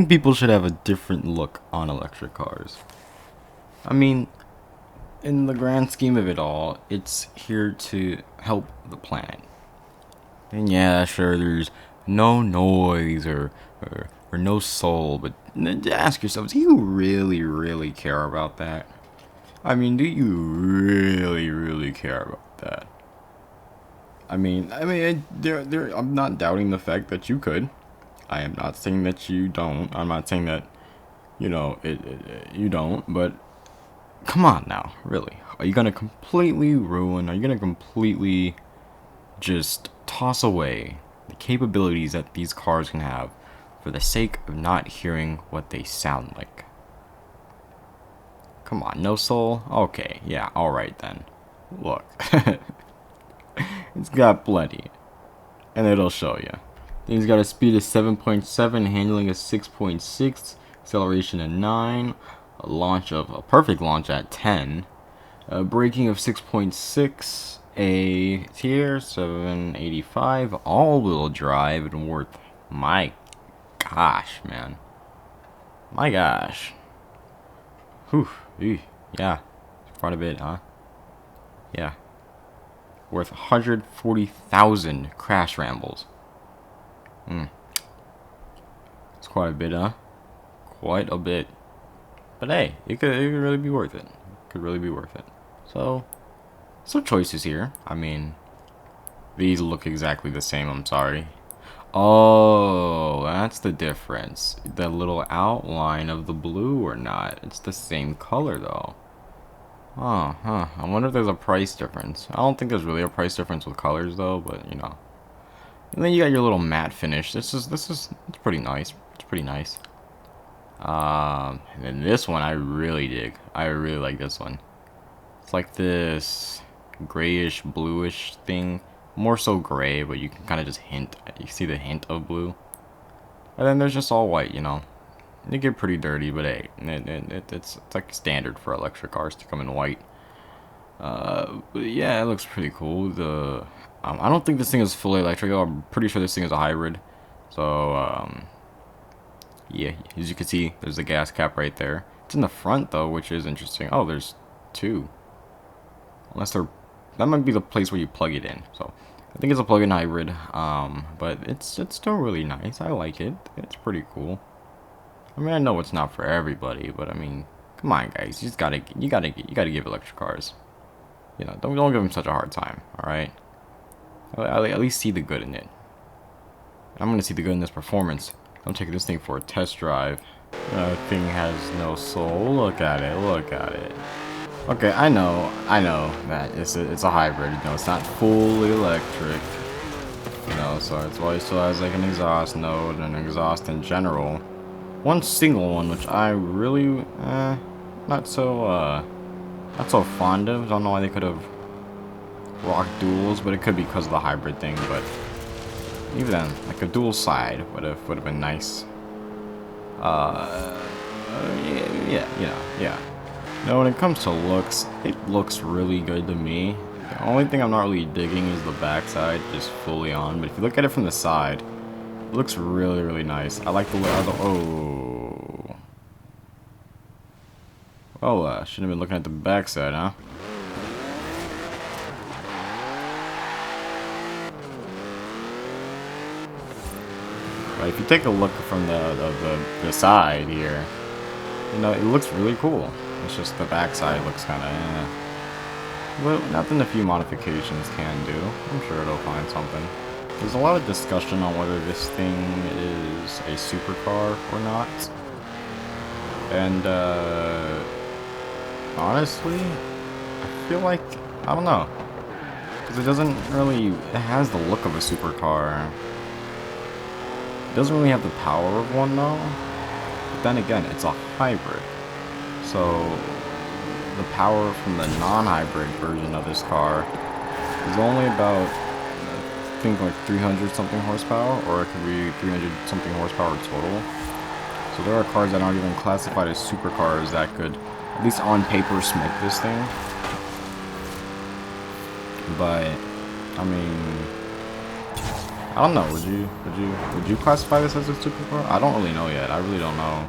think people should have a different look on electric cars. I mean, in the grand scheme of it all, it's here to help the planet. And yeah, sure, there's no noise or no soul, but ask yourself, do you really care about that? I mean, do you really care about that? I'm not doubting the fact that you could. I am not saying that you don't. I'm not saying that, you don't, but come on now, really. Are you gonna completely ruin, are you gonna completely just toss away the capabilities that these cars can have for the sake of not hearing what they sound like? Come on, no soul? Okay, yeah, alright then. Look. It's got plenty. And it'll show you. Thing's got a speed of 7.7, handling of 6.6, acceleration of 9, a perfect launch at 10, braking of 6.6, a tier 785, all-wheel drive, and worth, my gosh, man. My gosh. Whew. Yeah. Quite a bit, huh? Yeah. Worth 140,000 crash rambles. It's quite a bit, huh? Quite a bit. But hey, it could really be worth it. Could really be worth it. So, some choices here. I mean, these look exactly the same, I'm sorry. Oh, that's the difference. The little outline of the blue or not. It's the same color though. Oh, huh. I wonder if there's a price difference. I don't think there's really a price difference with colors though, but you know. And then you got your little matte finish. It's pretty nice. It's pretty nice. And then this one I really dig. I really like this one. It's like this grayish, bluish thing. More so gray, but you can kind of just hint. You see the hint of blue. And then there's just all white, you know. They get pretty dirty, but hey, it's like standard for electric cars to come in white. But yeah, it looks pretty cool. I don't think this thing is fully electric. I'm pretty sure this thing is a hybrid. So yeah, as you can see, there's a gas cap right there. It's in the front though, which is interesting. Oh, there's two. That might be the place where you plug it in. So I think it's a plug-in hybrid. But it's still really nice. I like it. It's pretty cool. I mean, I know it's not for everybody, but I mean, come on, guys, you gotta give electric cars. You know, don't give them such a hard time. All right. At least see the good in it. I'm gonna see the good in this performance. I'm taking this thing for a test drive. That thing has no soul. Look at it. Look at it. Okay, I know that it's a hybrid. You know, it's not fully electric. You know, so it's why it still has like an exhaust node and an exhaust in general. One single one, which I really not so fond of. I don't know why they could have rocked duals, but it could be because of the hybrid thing. But even then, like a dual side would have been nice. Yeah. Now, when it comes to looks, it looks really good to me. The only thing I'm not really digging is the backside, just fully on. But if you look at it from the side, it looks really nice. I like the look. Oh. Well, shouldn't have been looking at the backside, huh? But if you take a look from the side here, you know, it looks really cool. It's just the backside looks kind of But nothing a few modifications can do. I'm sure it'll find something. There's a lot of discussion on whether this thing is a supercar or not. And, honestly, I feel like, I don't know. Because it has the look of a supercar. It doesn't really have the power of one, though. But then again, it's a hybrid. So, the power from the non-hybrid version of this car is only about, I think, like 300 something horsepower, or it could be 300 something horsepower total. So there are cars that aren't even classified as supercars that could, at least on paper, smoke this thing. But I mean, I don't know. Would you classify this as a supercar? I don't really know yet. I really don't know.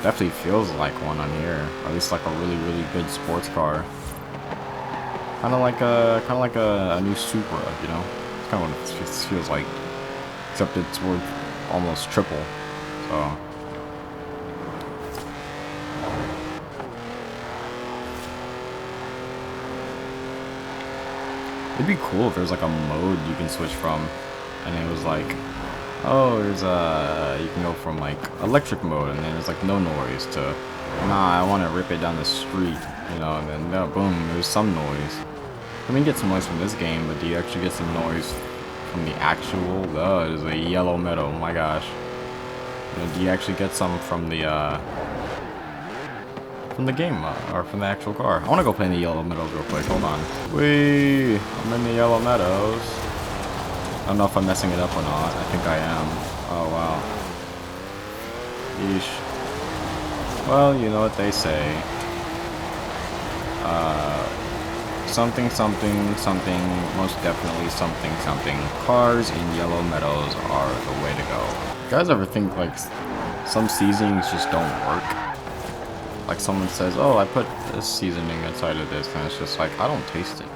Definitely feels like one on here, or at least like a really good sports car. Kind of like a new Supra, you know. It's kind of what it feels like, except it's worth almost triple. So. It'd be cool if there's like a mode you can switch from, and it was like, oh, there's you can go from like electric mode, and then there's like no noise to, nah, I want to rip it down the street, you know, and then boom, there's some noise. I mean, you get some noise from this game, but do you actually get some noise from the actual? There's a yellow meadow. Oh my gosh. You know, do you actually get some from the game or from the actual car? I want to go play in the yellow meadows real quick. Hold on. Whee! I'm in the yellow meadows. I don't know if I'm messing it up or not. I think I am. Oh wow. Yeesh. Well, you know what they say. Something, most definitely something. Cars in yellow meadows are the way to go. You guys ever think like some seasonings just don't work? Like someone says, oh, I put this seasoning inside of this, and it's just like, I don't taste it.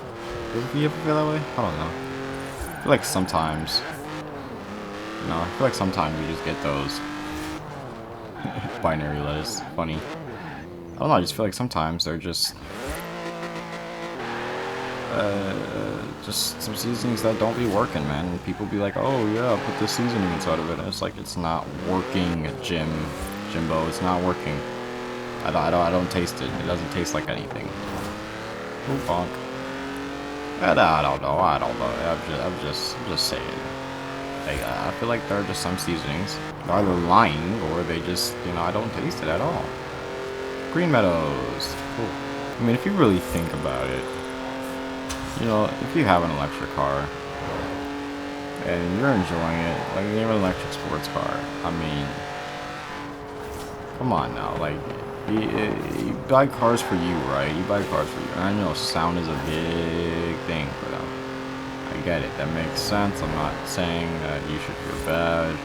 You ever feel that way? I don't know. I feel like sometimes, you know, I feel like sometimes you just get those binary letters. Funny. I don't know, I just feel like sometimes they're just some seasonings that don't be working, man. And people be like, oh yeah, put this seasoning inside of it, and it's like, it's not working, Jimbo, it's not working. I don't taste it. It doesn't taste like anything. Ooh, bonk. I don't know. I'm just saying. Like, I feel like there are just some seasonings. They're either lying or they just, you know, I don't taste it at all. Green Meadows. Cool. I mean, if you really think about it, you know, if you have an electric car and you're enjoying it, like you have an electric sports car, I mean, come on now, like, you buy cars for you, right? You buy cars for you. And I know sound is a big thing for them. I get it. That makes sense. I'm not saying that you should feel bad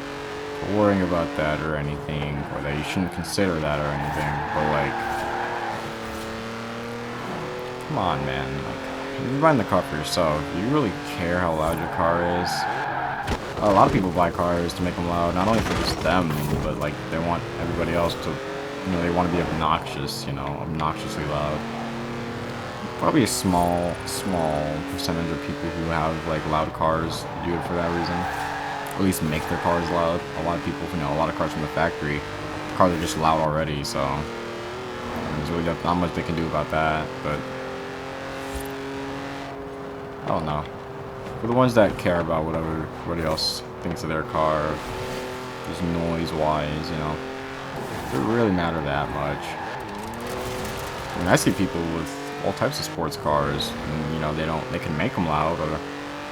for worrying about that or anything, or that you shouldn't consider that or anything. But like, come on, man. Like, if you're buying the car for yourself, do you really care how loud your car is? A lot of people buy cars to make them loud, not only for just them, but like they want everybody else to, you know, they want to be obnoxious, you know, obnoxiously loud. Probably a small percentage of people who have like loud cars do it for that reason. Or at least make their cars loud. A lot of people, you know, a lot of cars from the factory, cars are just loud already, so there's really not much they can do about that, but I don't know. For the ones that care about whatever everybody else thinks of their car, just noise-wise, you know, it doesn't really matter that much. I mean, I see people with all types of sports cars, and, you know, they can make them loud, or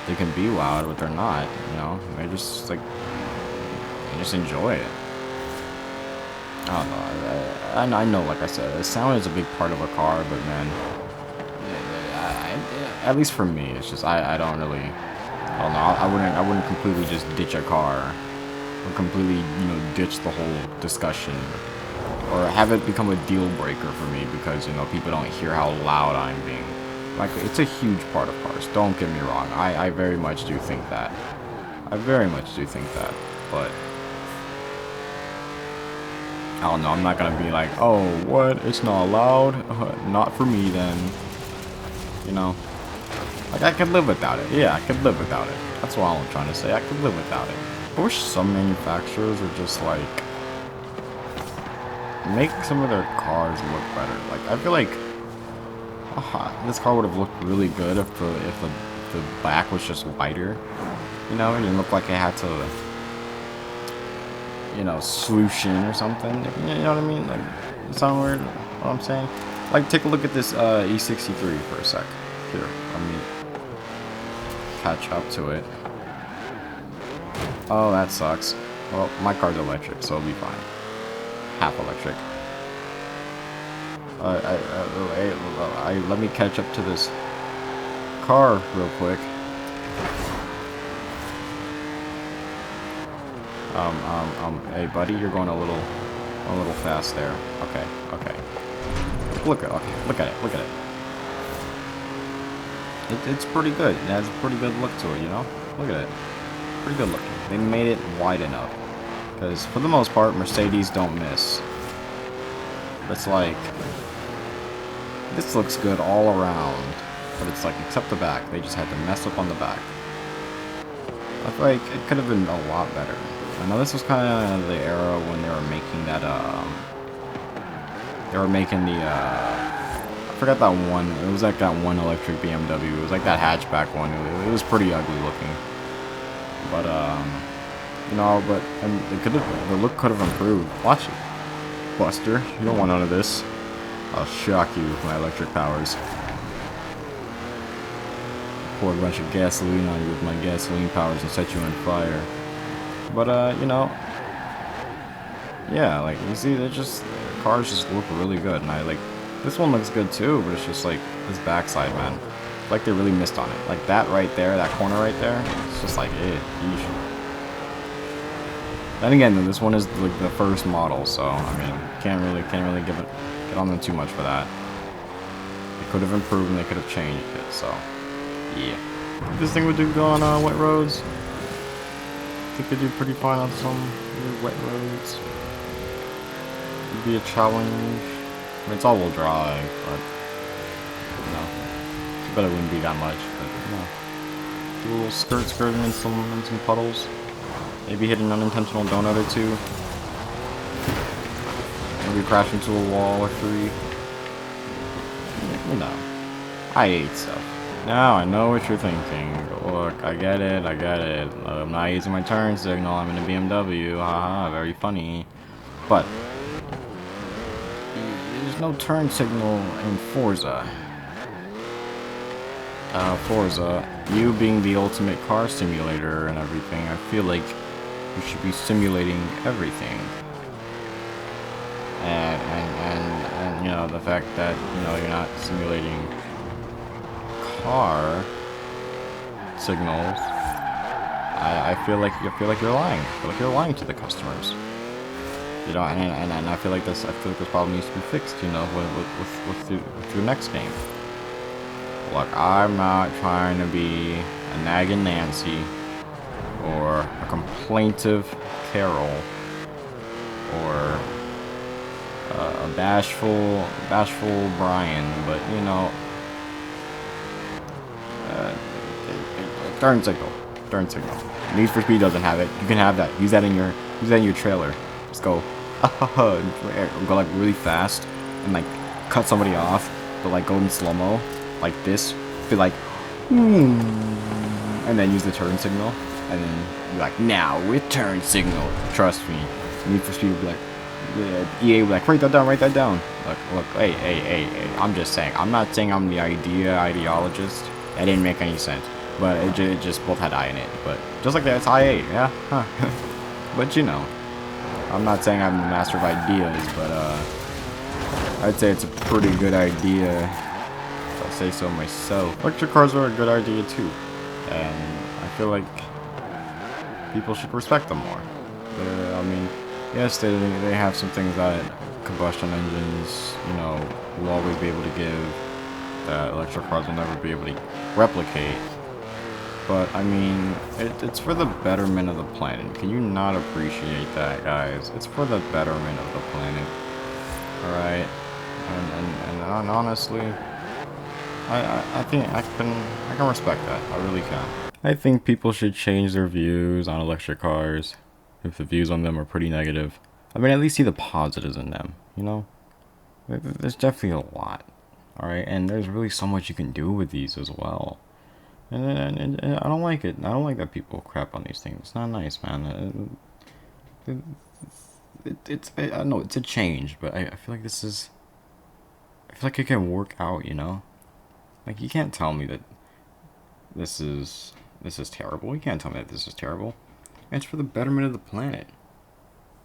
they can be loud, but they're not, you know, they just, like, they just enjoy it. I don't know, I know, like I said, the sound is a big part of a car, but man, at least for me, it's just, I don't really, I don't know, I wouldn't completely just ditch a car, or completely, you know, ditch the whole discussion, or have it become a deal breaker for me because, you know, people don't hear how loud I'm being. Like, it's a huge part of cars, don't get me wrong, I very much do think that. I very much do think that, but I don't know, I'm not gonna be like, oh, what, it's not loud? Not for me then, you know? Like, I could live without it. Yeah, I could live without it. That's what I'm trying to say. I could live without it. I wish some manufacturers would just, like, make some of their cars look better. Like, I feel like this car would have looked really good if the back was just wider. You know, it didn't look like it had to, you know, swoosh in or something. You know what I mean? Like, sound weird? What I'm saying? Like, take a look at this E63 for a sec. Here, let me catch up to it. Oh, that sucks. Well, my car's electric, so it'll be fine. Half electric. Let me catch up to this car real quick. Hey, buddy, you're going a little fast there. Okay, okay. Look at it, look at it. It's pretty good. It has a pretty good look to it, you know? Look at it. Pretty good looking. They made it wide enough. Because, for the most part, Mercedes don't miss. It's like... This looks good all around. But it's like, except the back. They just had to mess up on the back. I feel like it could have been a lot better. I know this was kind of the era when they were making that, They were making the, I forgot that one. It was like that one electric BMW. It was like that hatchback one. It was pretty ugly looking. But, you know, and the look could have improved. Watch it. Buster, you don't want none of this. I'll shock you with my electric powers. Pour a bunch of gasoline on you with my gasoline powers and set you on fire. But, you know, yeah, like, you see, cars just look really good, and this one looks good too, but it's just like, this backside, man, like they really missed on it. Like, that right there, that corner right there, it's just like, yeesh. Then again, this one is like the first model, so, I mean, can't really get on them too much for that. They could have improved and they could have changed it, so, yeah. This thing would do good on, wet roads. I think they do pretty fine on some wet roads. It'd be a challenge. I mean, it's all-wheel drive, but you know, I bet it wouldn't be that much. But you know, do a little skirting in some puddles. Maybe hit an unintentional donut or two. Maybe crash into a wall or three. You know, i8th stuff. Now I know what you're thinking. Look, I get it. I'm not using my turn signal. I'm in a BMW. Haha, very funny. But there's no turn signal in Forza. Forza, you being the ultimate car simulator and everything, I feel like you should be simulating everything. And you know, the fact that, you know, you're not simulating car signals, I feel like you're lying. I feel like you're lying to the customers. You know, and I feel like this problem needs to be fixed. You know, with your next game. Look, I'm not trying to be a nagging Nancy or a complaintive Carol or a bashful Brian, but you know. Turn signal. Need for Speed doesn't have it. You can have that. Use that in your trailer. Just go, go like really fast and like cut somebody off, but like go in slow-mo, like this. Be like, and then use the turn signal, and then be like, now with turn signal. Trust me. Need for Speed would be like, yeah, EA would be like, write that down. Look, hey. I'm just saying. I'm not saying I'm the ideologist. That didn't make any sense. But it just both had I in it. But just like that, it's i8, yeah? Huh. But you know, I'm not saying I'm the master of ideas, but I'd say it's a pretty good idea, if I say so myself. Electric cars are a good idea too. And I feel like people should respect them more. I mean, yes, they have some things that combustion engines, you know, will always be able to give that electric cars will never be able to replicate. But, I mean, it's for the betterment of the planet. Can you not appreciate that, guys? It's for the betterment of the planet. Alright? And honestly, I think I can respect that. I really can. I think people should change their views on electric cars. If the views on them are pretty negative. I mean, at least see the positives in them, you know? There's definitely a lot. Alright? And there's really so much you can do with these as well. And I don't like it. I don't like that people crap on these things. It's not nice, man. I know it's a change, but I feel like this is. I feel like it can work out, you know. Like you can't tell me that this is terrible. You can't tell me that this is terrible. It's for the betterment of the planet.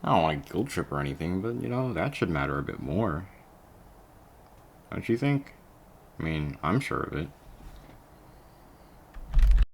I don't want to guilt trip or anything, but you know that should matter a bit more. Don't you think? I mean, I'm sure of it.